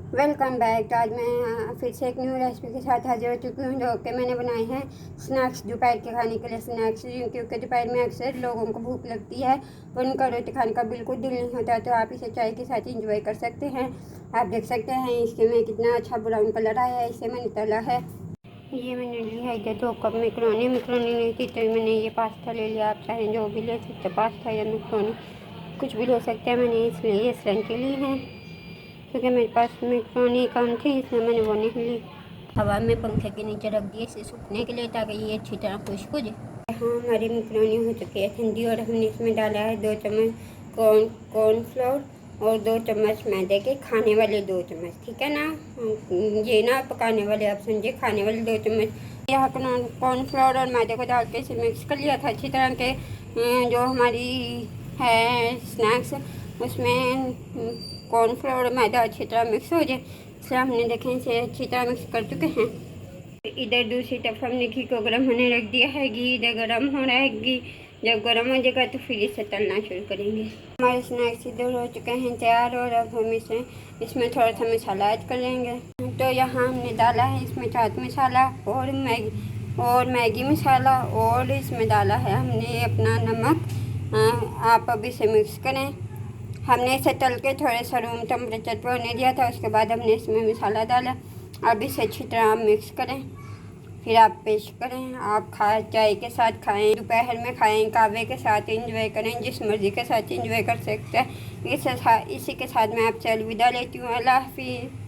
Welcome back. तो आज मैं फिर से एक न्यू रेसिपी के साथ हाजिर हो चुकी हूँ जो कि मैंने बनाई है स्नैक्स, दोपहर के खाने के लिए स्नैक्स। क्योंकि दोपहर में अक्सर लोगों को भूख लगती है और उनका रोटी खाने का बिल्कुल दिल नहीं होता, तो आप इसे चाय के साथ इंजॉय कर सकते हैं। आप देख सकते हैं इसके में कितना अच्छा ब्राउन कलर आया है। इसे मैंने तला है। ये मैंने लिया है 2 कप मैक्रोनी नहीं थी तो मैंने ये पास्ता ले लिया। आप चाहें जो भी ले सकते, पास्ता या मैक्रोनी कुछ भी ले सकते हैं। मैंने इसलिए ये रंग के लिए हैं क्योंकि मेरे पास मैक्रोनी कम थी, इसलिए मैंने वो नहीं ली। हवा में पंखे के नीचे रख दिए इसे सूखने के लिए ताकि ये अच्छी तरह खुश्क हो जाए। हाँ, हमारी मैक्रोनी हो चुकी है ठंडी और हमने इसमें डाला है 2 चम्मच कॉर्नफ्लोर और 2 चम्मच मैदे के, खाने वाले 2 चम्मच, ठीक है ना। ये ना पकाने वाले आप समझे, खाने वाले 2 चम्मच। यहाँ कॉर्नफ्लोर और मैदे को डाल के इसे मिक्स कर लिया था अच्छी तरह के। जो हमारी है स्नैक्स उसमें कॉर्नफ्लोर और मैदा अच्छी तरह मिक्स हो जाए, इसलिए हमने देखें इसे अच्छी तरह मिक्स कर चुके हैं। इधर दूसरी तरफ हमने घी को गर्म होने रख दिया है। घी इधर गर्म हो रहा है। घी जब गर्म हो जाएगा तो फिर इसे तलना शुरू करेंगे। हमारे स्नैक्स इधर हो चुके हैं तैयार और अब हम इसमें थोड़ा सा मसाला ऐड कर लेंगे। तो यहाँ हमने डाला है इसमें चाट मसाला और मैगी मसाला, और इसमें डाला है हमने अपना नमक। आप अब इसे मिक्स करें। हमने इसे तल के थोड़े सा रूम टेम्परेचर पर होने दिया था, उसके बाद हमने इसमें मसाला डाला। अब इसे अच्छी तरह मिक्स करें, फिर आप पेश करें। आप चाय के साथ खाएं, दोपहर में खाएं, कहवे के साथ इंजॉय करें, जिस मर्ज़ी के साथ इंजॉय कर सकते हैं। इसी के साथ मैं आपसे अलविदा लेती हूँ। अल्लाह हाफिज़।